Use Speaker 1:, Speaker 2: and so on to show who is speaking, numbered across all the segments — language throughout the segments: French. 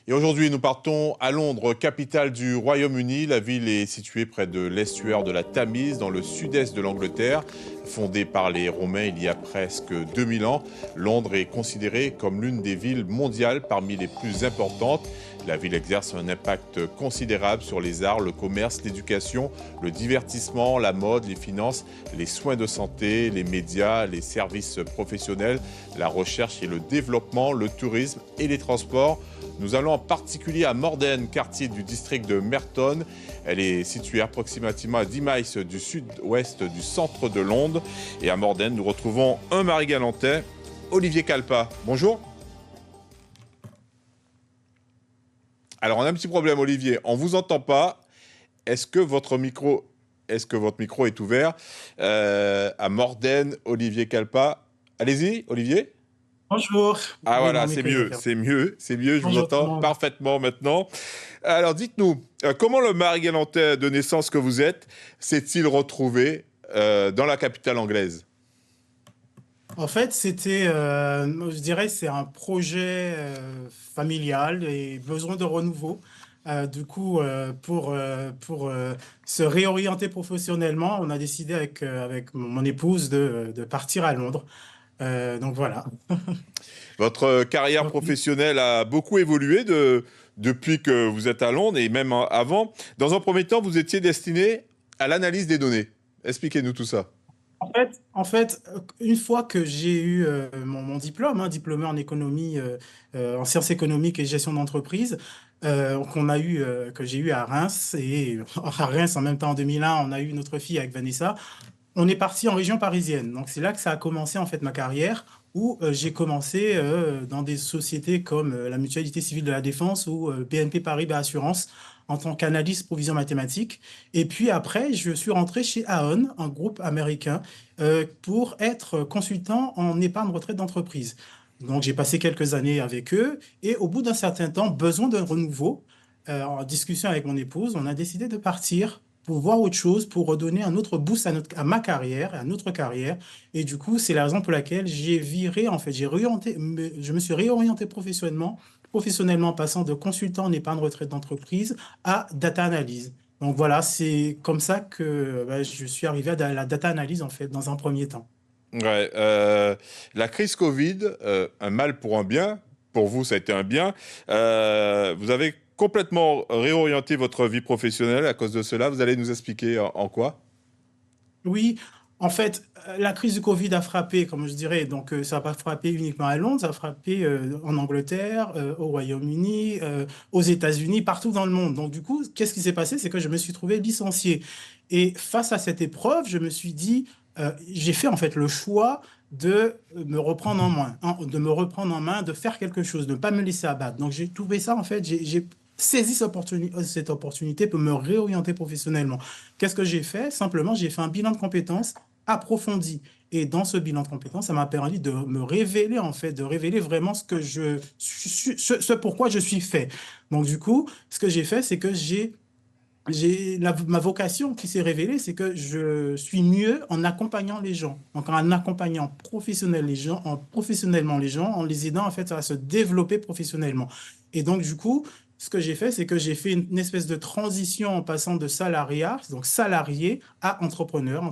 Speaker 1: Et aujourd'hui, nous partons à Londres, capitale du Royaume-Uni. La ville est située près de l'estuaire de la Tamise, dans le sud-est de l'Angleterre. Fondée par les Romains il y a presque 2000 ans, Londres est considérée comme l'une des villes mondiales parmi les plus importantes. La ville exerce un impact considérable sur les arts, le commerce, l'éducation, le divertissement, la mode, les finances, les soins de santé, les médias, les services professionnels, la recherche et le développement, le tourisme et les transports. Nous allons en particulier à Morden, quartier du district de Merton. Elle est située approximativement à 10 miles du sud-ouest du centre de Londres. Et à Morden, nous retrouvons un Marie-Galantais, Olivier Kalpa. Bonjour. Alors, on a un petit problème, Olivier. On ne vous entend pas. Est-ce que votre micro est ouvert à Morden, Olivier Kalpa? Allez-y, Olivier.
Speaker 2: Bonjour.
Speaker 1: Ah
Speaker 2: Oui, mon
Speaker 1: voilà, c'est
Speaker 2: micro est
Speaker 1: mieux,
Speaker 2: ouvert.
Speaker 1: c'est mieux, c'est mieux, je vous
Speaker 2: Bonjour tout le
Speaker 1: entends
Speaker 2: monde.
Speaker 1: parfaitement maintenant. Alors dites-nous, comment le Marie-Galantais de naissance que vous êtes s'est-il retrouvé dans la capitale anglaise?
Speaker 2: En fait, je dirais, c'est un projet familial et besoin de renouveau. Pour se réorienter professionnellement, on a décidé avec mon épouse de partir à Londres. Donc voilà.
Speaker 1: Votre carrière
Speaker 2: Donc,
Speaker 1: professionnelle a beaucoup évolué depuis que vous êtes à Londres et même avant. Dans un premier temps, vous étiez destiné à l'analyse des données. Expliquez-nous tout ça.
Speaker 2: une fois que j'ai eu mon diplôme, diplômé en économie, en sciences économiques et gestion d'entreprise, que j'ai eu à Reims, et à Reims en même temps en 2001, on a eu notre fille avec Vanessa. On est parti en région parisienne. Donc c'est là que ça a commencé en fait ma carrière, où j'ai commencé dans des sociétés comme la Mutualité Civile de la Défense ou BNP Paribas Assurance en tant qu'analyste provision mathématique. Et puis après, je suis rentré chez Aon, un groupe américain, pour être consultant en épargne retraite d'entreprise. Donc j'ai passé quelques années avec eux et au bout d'un certain temps, besoin d'un renouveau, en discussion avec mon épouse, on a décidé de partir pour voir autre chose, pour redonner un autre boost à ma carrière, à notre carrière. Et du coup, c'est la raison pour laquelle j'ai viré, en fait, je me suis réorienté professionnellement, passant de consultant en épargne retraite d'entreprise à data analyse. Donc voilà, c'est comme ça que je suis arrivé à la data analyse, en fait, dans un premier temps.
Speaker 1: Ouais, la crise Covid, un mal pour un bien. Pour vous, ça a été un bien. Vous avez complètement réorienté votre vie professionnelle à cause de cela. Vous allez nous expliquer en quoi?
Speaker 2: Oui, en fait, la crise du Covid a frappé, comme je dirais, donc ça n'a pas frappé uniquement à Londres, ça a frappé en Angleterre, au Royaume-Uni, aux États-Unis, partout dans le monde. Donc du coup, qu'est-ce qui s'est passé? C'est que je me suis trouvé licencié. Et face à cette épreuve, je me suis dit, j'ai fait en fait le choix de me reprendre en main, de faire quelque chose, de ne pas me laisser abattre. Donc j'ai trouvé ça, en fait, j'ai saisi cette opportunité pour me réorienter professionnellement. Qu'est-ce que j'ai fait? Simplement, j'ai fait un bilan de compétences approfondi. Et dans ce bilan de compétences, ça m'a permis de me révéler, en fait, de révéler vraiment ce pourquoi je suis fait. Donc, du coup, ce que j'ai fait, c'est que ma vocation qui s'est révélée, c'est que je suis mieux en accompagnant les gens. Donc, en accompagnant professionnellement les gens, en les aidant, en fait, à se développer professionnellement. Et donc, du coup, ce que j'ai fait, c'est que j'ai fait une espèce de transition en passant de salariat, donc salarié, à entrepreneur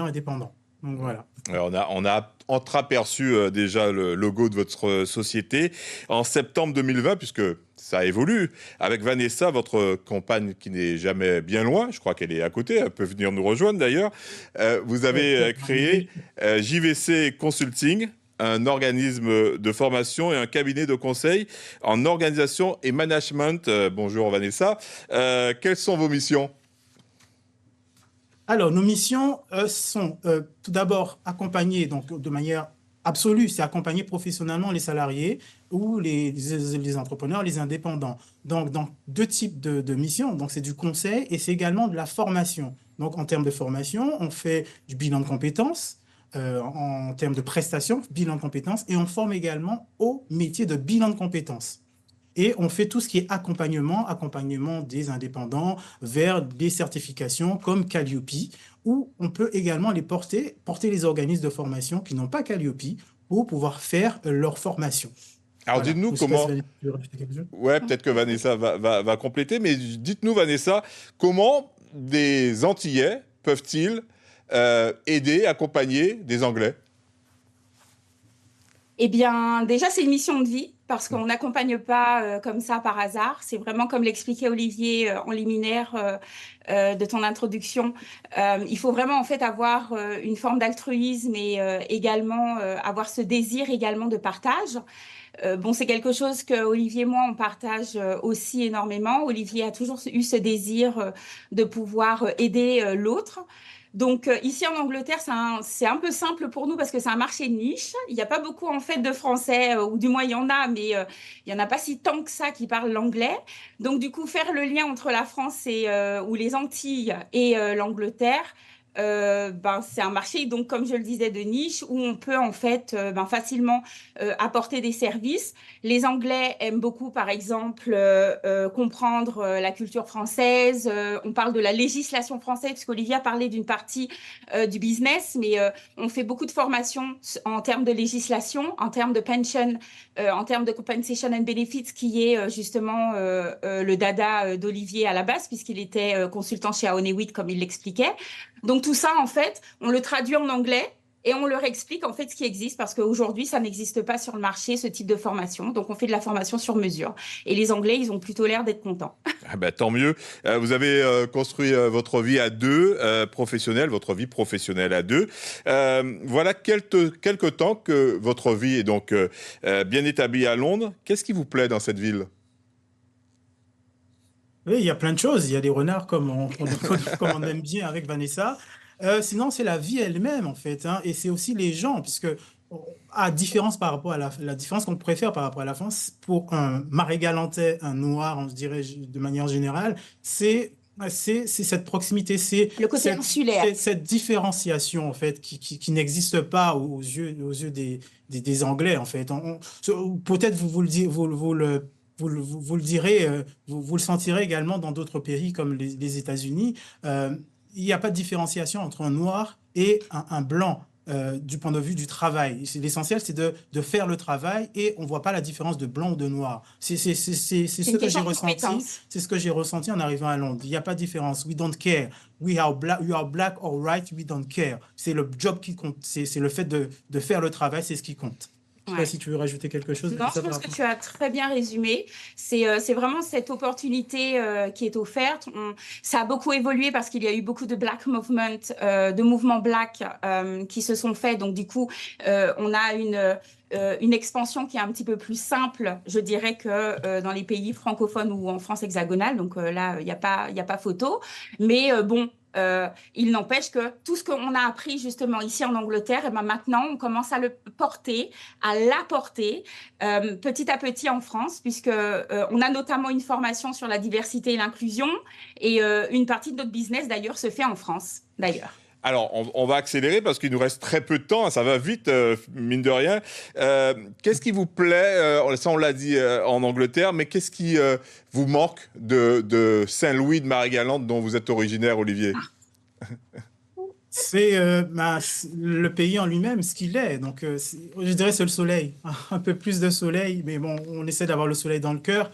Speaker 2: indépendant. Donc, voilà.
Speaker 1: Alors, on a entreaperçu déjà le logo de votre société en septembre 2020, puisque ça évolue. Avec Vanessa, votre compagne qui n'est jamais bien loin, je crois qu'elle est à côté, elle peut venir nous rejoindre d'ailleurs. Vous avez créé
Speaker 2: Oui.
Speaker 1: JVC Consulting, un organisme de formation et un cabinet de conseil en organisation et management. Bonjour Vanessa. Quelles sont vos missions?
Speaker 2: Alors, nos missions sont tout d'abord accompagner, donc de manière absolue, c'est accompagner professionnellement les salariés ou les entrepreneurs, les indépendants. Donc, dans deux types de missions. Donc, c'est du conseil et c'est également de la formation. Donc, en termes de formation, on fait du bilan de compétences. En termes de prestations, bilan de compétences, et on forme également au métier de bilan de compétences. Et on fait tout ce qui est accompagnement des indépendants vers des certifications comme Calliope, où on peut également porter les organismes de formation qui n'ont pas Calliope pour pouvoir faire leur formation.
Speaker 1: Alors
Speaker 2: Voilà.
Speaker 1: dites-nous
Speaker 2: Je ne sais pas si
Speaker 1: comment.
Speaker 2: Vanessa veut rajouter quelque chose.
Speaker 1: Ouais, peut-être que Vanessa va compléter, mais dites-nous, Vanessa, comment des Antillais peuvent-ils aider, accompagner des Anglais?
Speaker 3: Eh bien, déjà, c'est une mission de vie parce qu'on n'accompagne pas comme ça par hasard. C'est vraiment comme l'expliquait Olivier en liminaire de ton introduction. Il faut vraiment en fait avoir une forme d'altruisme et également avoir ce désir également de partage. Bon, c'est quelque chose que Olivier et moi, on partage aussi énormément. Olivier a toujours eu ce désir de pouvoir aider l'autre. Donc ici en Angleterre, c'est un peu simple pour nous parce que c'est un marché de niche. Il n'y a pas beaucoup en fait de Français, ou du moins il y en a, mais il n'y en a pas si tant que ça qui parlent l'anglais. Donc du coup, faire le lien entre la France ou les Antilles et l'Angleterre, ben, c'est un marché, donc comme je le disais, de niche où on peut en fait ben, facilement apporter des services. Les Anglais aiment beaucoup, par exemple, comprendre la culture française. On parle de la législation française, puisqu'Olivier a parlé d'une partie du business, mais on fait beaucoup de formations en termes de législation, en termes de pension, en termes de compensation and benefits, qui est justement le dada d'Olivier à la base, puisqu'il était consultant chez Aonewitt, comme il l'expliquait. Donc tout ça, en fait, on le traduit en anglais et on leur explique en fait ce qui existe parce qu'aujourd'hui, ça n'existe pas sur le marché, ce type de formation. Donc on fait de la formation sur mesure. Et les Anglais, ils ont plutôt l'air d'être contents.
Speaker 1: Ah bah, tant mieux. Vous avez construit votre vie à deux, professionnelle, votre vie professionnelle à deux. Voilà quelque temps que votre vie est donc bien établie à Londres. Qu'est-ce qui vous plaît dans cette ville?
Speaker 2: Oui, il y a plein de choses. Il y a des renards comme on aime bien avec Vanessa. Sinon, c'est la vie elle-même, en fait, hein, et c'est aussi les gens, puisque à différence par rapport à la différence qu'on préfère par rapport à la France, pour un Marais-Galantais, un noir, on se dirait de manière générale, c'est cette proximité,
Speaker 3: Le côté insulaire.
Speaker 2: cette différenciation, en fait, qui n'existe pas aux yeux des Anglais, en fait. Peut-être vous le dites, vous le direz, vous le sentirez également dans d'autres pays comme les États-Unis. Il n'y a pas de différenciation entre un noir et un blanc du point de vue du travail. L'essentiel, c'est de faire le travail et on ne voit pas la différence de blanc ou de noir. C'est ce que j'ai ressenti. C'est ce que j'ai ressenti en arrivant à Londres. Il n'y a pas de différence. We don't care. We are black or white, we don't care. C'est le job qui compte. C'est le fait de faire le travail, c'est ce qui compte. Je ne sais pas si tu veux rajouter quelque chose.
Speaker 3: Non, je pense que tu as très bien résumé. C'est vraiment cette opportunité qui est offerte. Ça a beaucoup évolué parce qu'il y a eu beaucoup de black movement, de mouvements black qui se sont faits. Donc, du coup, on a une expansion qui est un petit peu plus simple, je dirais, que dans les pays francophones ou en France hexagonale. Donc là, il n'y a pas photo. Mais bon, il n'empêche que tout ce qu'on a appris justement ici en Angleterre, et ben maintenant, on commence à le porter, à l'apporter petit à petit en France, puisque on a notamment une formation sur la diversité et l'inclusion, et une partie de notre business d'ailleurs se fait en France, d'ailleurs.
Speaker 1: Alors, on va accélérer parce qu'il nous reste très peu de temps, hein, ça va vite, mine de rien. Qu'est-ce qui vous plaît, ça on l'a dit en Angleterre, mais qu'est-ce qui vous manque de Saint-Louis de Marie-Galante dont vous êtes originaire, Olivier?
Speaker 2: C'est le pays en lui-même, ce qu'il est. Donc, je dirais c'est le soleil. Un peu plus de soleil, mais bon, on essaie d'avoir le soleil dans le cœur.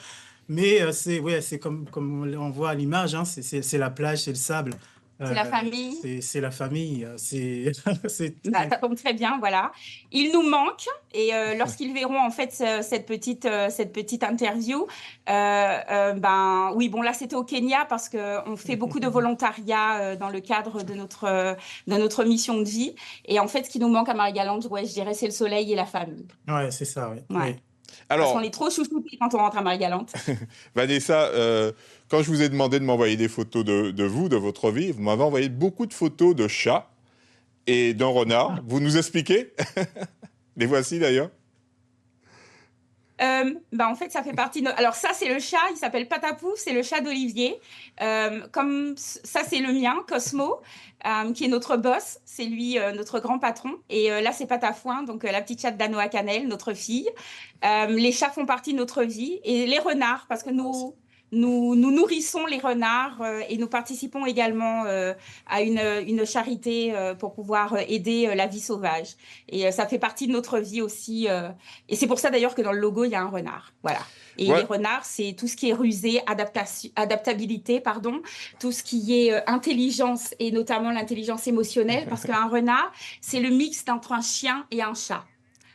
Speaker 2: Mais c'est comme on voit à l'image, hein, c'est la plage, c'est le sable.
Speaker 3: C'est la famille.
Speaker 2: C'est la famille.
Speaker 3: Ça tombe très bien, voilà. Ils nous manquent et lorsqu'ils verront en fait cette petite interview, ben oui, bon là c'était au Kenya parce que on fait beaucoup de volontariat dans le cadre de notre mission de vie. Et en fait, ce qui nous manque à Marie-Galante, ouais, je dirais, c'est le soleil et la famille.
Speaker 2: Ouais, c'est ça, oui.
Speaker 3: Ouais.
Speaker 2: Oui.
Speaker 1: Alors,
Speaker 3: parce qu'on est trop chouchoutés quand on rentre à Marie-Galante.
Speaker 1: Vanessa, quand je vous ai demandé de m'envoyer des photos de vous, de votre vie, vous m'avez envoyé beaucoup de photos de chats et d'un renard. Vous nous expliquez? Les voici d'ailleurs.
Speaker 3: Bah en fait, ça fait partie de... Alors ça, c'est le chat, il s'appelle Patapou, c'est le chat d'Olivier. Comme ça, c'est le mien, Cosmo, qui est notre boss, c'est lui notre grand patron. Et là, c'est Patafouin, donc la petite chatte d'Anoa Cannelle, notre fille. Les chats font partie de notre vie. Et les renards, parce que nous nourrissons les renards et nous participons également à une charité pour pouvoir aider la vie sauvage. Et ça fait partie de notre vie aussi. Et c'est pour ça d'ailleurs que dans le logo, il y a un renard. Voilà. Et
Speaker 1: Ouais.
Speaker 3: les renards, c'est tout ce qui est rusé, adaptabilité, pardon, tout ce qui est intelligence et notamment l'intelligence émotionnelle, parce qu'un renard, c'est le mix entre un chien et un chat.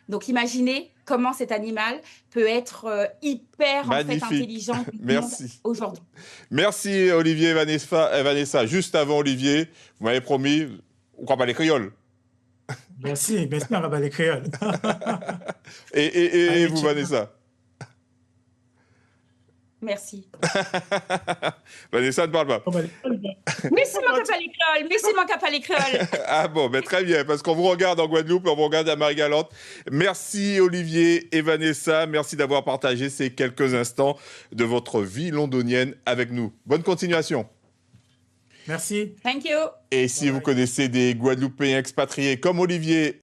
Speaker 3: Donc imaginez comment cet animal peut être hyper en fait,
Speaker 1: Magnifique.
Speaker 3: intelligent
Speaker 1: Merci.
Speaker 3: aujourd'hui.
Speaker 1: Merci Olivier et Vanessa. Juste avant Olivier, vous m'avez promis, on ne croit pas les créoles.
Speaker 2: Merci, on va les créoles.
Speaker 1: Et
Speaker 2: Allez,
Speaker 1: vous,
Speaker 2: ciao.
Speaker 1: Vanessa?
Speaker 3: Merci.
Speaker 1: Vanessa ne parle pas.
Speaker 2: On va les créoles.
Speaker 3: Merci mon capa l'école, merci mon capa l'école.
Speaker 1: Ah bon, ben très bien, parce qu'on vous regarde en Guadeloupe et on vous regarde à Marie-Galante. Merci Olivier et Vanessa, merci d'avoir partagé ces quelques instants de votre vie londonienne avec nous. Bonne continuation.
Speaker 2: Merci.
Speaker 3: Thank you.
Speaker 1: Et si vous connaissez des Guadeloupéens expatriés comme Olivier